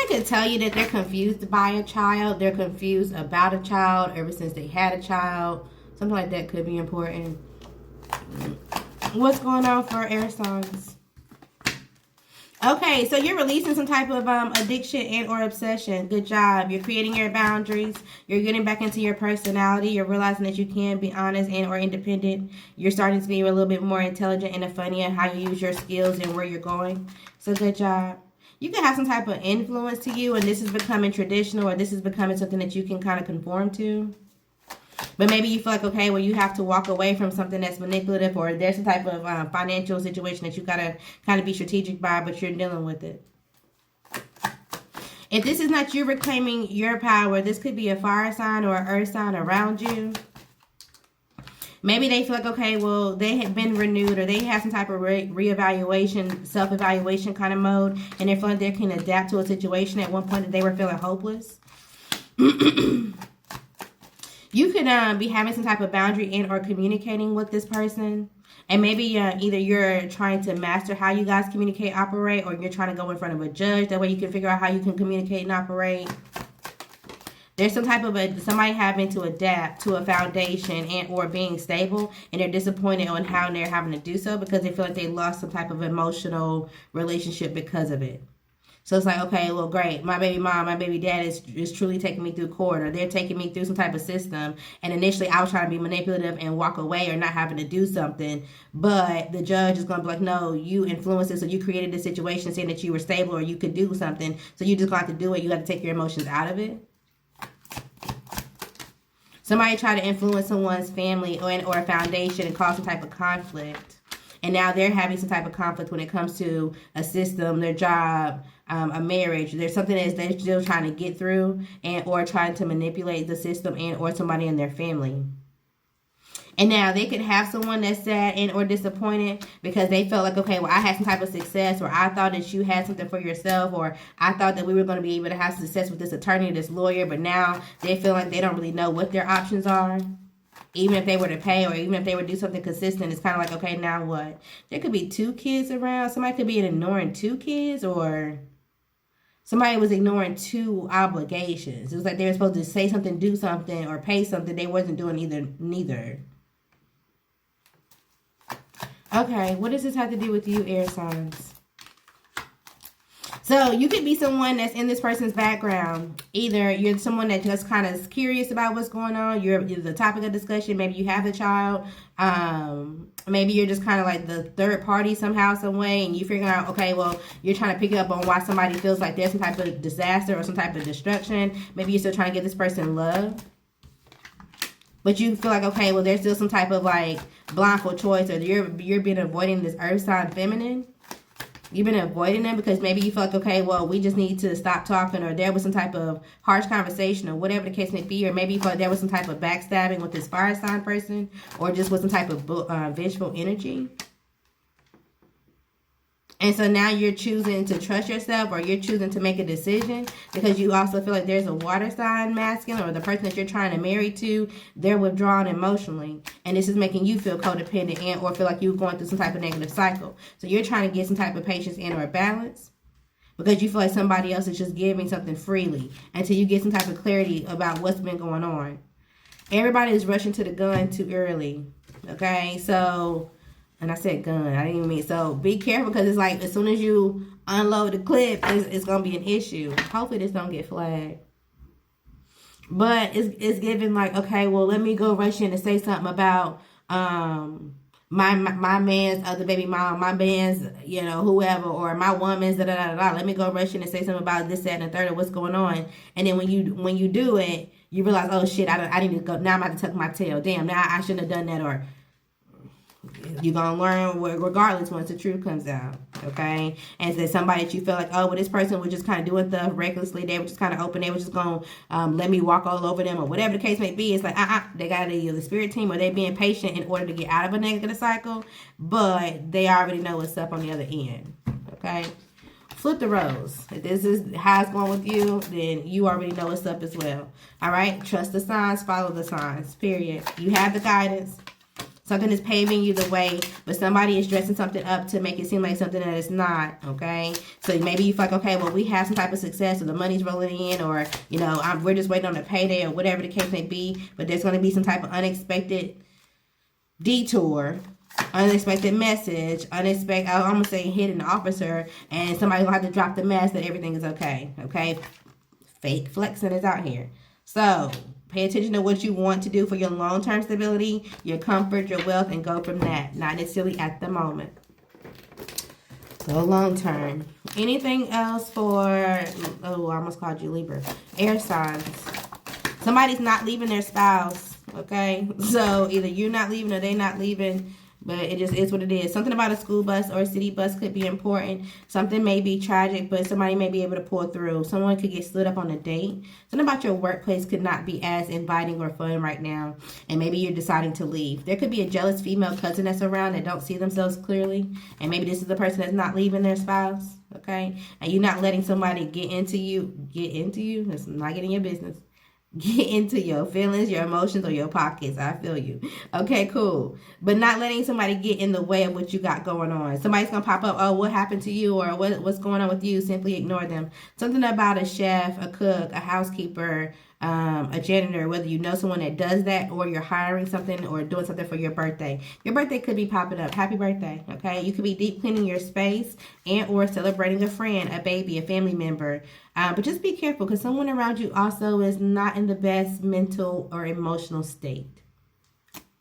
Somebody could tell you that they're confused by a child. They're confused about a child ever since they had a child. Something like that could be important. What's going on for air signs? Okay, so you're releasing some type of addiction and or obsession. Good job. You're creating your boundaries. You're getting back into your personality. You're realizing that you can be honest and or independent. You're starting to be a little bit more intelligent and funny in how you use your skills and where you're going. So good job. You can have some type of influence to you, and this is becoming traditional, or this is becoming something that you can kind of conform to. But maybe you feel like, okay, well, you have to walk away from something that's manipulative, or there's some type of financial situation that you got to kind of be strategic by, but you're dealing with it. If this is not you reclaiming your power, this could be a fire sign or an earth sign around you. Maybe they feel like, okay, well, they have been renewed, or they have some type of reevaluation, self-evaluation kind of mode, and they feel like they can adapt to a situation at one point that they were feeling hopeless. You could be having some type of boundary in or communicating with this person. And maybe either you're trying to master how you guys communicate, operate, or you're trying to go in front of a judge. That way you can figure out how you can communicate and operate. There's some type of somebody having to adapt to a foundation and or being stable. And they're disappointed on how they're having to do so because they feel like they lost some type of emotional relationship because of it. So it's like, okay, well, great. My baby mom, my baby dad is truly taking me through court, or they're taking me through some type of system. And initially I was trying to be manipulative and walk away or not having to do something. But the judge is going to be like, no, you influenced it. So you created this situation saying that you were stable or you could do something. So you just got to do it. You got to take your emotions out of it. Somebody tried to influence someone's family or a foundation and cause some type of conflict. And now they're having some type of conflict when it comes to a system, their job, a marriage. There's something that they're still trying to get through and or trying to manipulate the system and or somebody in their family. And now they could have someone that's sad and or disappointed because they felt like, okay, well, I had some type of success, or I thought that you had something for yourself, or I thought that we were going to be able to have success with this attorney, this lawyer, but now they feel like they don't really know what their options are. Even if they were to pay, or even if they were to do something consistent, it's kind of like, okay, now what? There could be 2 kids around. Somebody could be ignoring 2 kids, or somebody was ignoring 2 obligations. It was like they were supposed to say something, do something, or pay something. They wasn't doing neither. Okay, what does this have to do with you, air signs? So you could be someone that's in this person's background. Either you're someone that just kind of is curious about what's going on. You're the topic of discussion. Maybe you have a child. Maybe you're just kind of like the third party somehow, some way. And you figure out, okay, well, you're trying to pick up on why somebody feels like there's some type of disaster or some type of destruction. Maybe you're still trying to give this person love. But you feel like, okay, well, there's still some type of like blindfold choice, or you're been avoiding this earth sign feminine. You've been avoiding them because maybe you feel like, okay, well, we just need to stop talking, or there was some type of harsh conversation, or whatever the case may be, or maybe you feel like there was some type of backstabbing with this fire sign person, or just with some type of vengeful energy. And so now you're choosing to trust yourself, or you're choosing to make a decision because you also feel like there's a water sign masculine, or the person that you're trying to marry to, they're withdrawn emotionally. And this is making you feel codependent and or feel like you're going through some type of negative cycle. So you're trying to get some type of patience and or balance because you feel like somebody else is just giving something freely until you get some type of clarity about what's been going on. Everybody is rushing to the gun too early. Okay, so... And I said gun. I didn't even mean. So be careful because it's like as soon as you unload the clip, it's going to be an issue. Hopefully this don't get flagged. But it's giving like, okay, well, let me go rush in and say something about my man's other baby mom, my man's, you know, whoever, or my woman's da-da-da-da. Let me go rush in and say something about this, that, and the third, or what's going on. And then when you do it, you realize, oh, shit, I need to go. Now I'm about to tuck my tail. Damn, now I shouldn't have done that, or... You're going to learn regardless once the truth comes out, okay? And so somebody that you feel like, oh, well, this person was just kind of doing stuff recklessly. They were just kind of open. They were just going to let me walk all over them or whatever the case may be. It's like, they got either the spirit team or they being patient in order to get out of a negative cycle. But they already know what's up on the other end, okay? Flip the roles. If this is how it's going with you, then you already know what's up as well, all right? Trust the signs, follow the signs, period. You have the guidance. Something is paving you the way, but somebody is dressing something up to make it seem like something that it's not, okay? So maybe you feel like, okay, well, we have some type of success, or the money's rolling in, or, you know, we're just waiting on the payday, or whatever the case may be, but there's going to be some type of unexpected detour, unexpected message, unexpected, I'm going to say hidden officer, and somebody's going to have to drop the mess that everything is okay, okay? Fake flexing is out here. So pay attention to what you want to do for your long-term stability, your comfort, your wealth, and go from that. Not necessarily at the moment. Go long-term. Anything else for, oh, I almost called you Libra. Air signs. Somebody's not leaving their spouse, okay? So either you're not leaving or they're not leaving. But it just is what it is. Something about a school bus or a city bus could be important. Something may be tragic, but somebody may be able to pull through. Someone could get stood up on a date. Something about your workplace could not be as inviting or fun right now. And maybe you're deciding to leave. There could be a jealous female cousin that's around that don't see themselves clearly. And maybe this is the person that's not leaving their spouse. Okay? And you're not letting somebody get into you. Get into you? It's not getting your business. Get into your feelings, your emotions, or your pockets. I feel you. Okay, cool. But not letting somebody get in the way of what you got going on. Somebody's going to pop up, oh, what happened to you? Or what's going on with you? Simply ignore them. Something about a chef, a cook, a housekeeper, a janitor, whether you know someone that does that or you're hiring something or doing something for your birthday. Your birthday could be popping up. Happy birthday, okay? You could be deep cleaning your space and or celebrating a friend, a baby, a family member. But just be careful because someone around you also is not in the best mental or emotional state.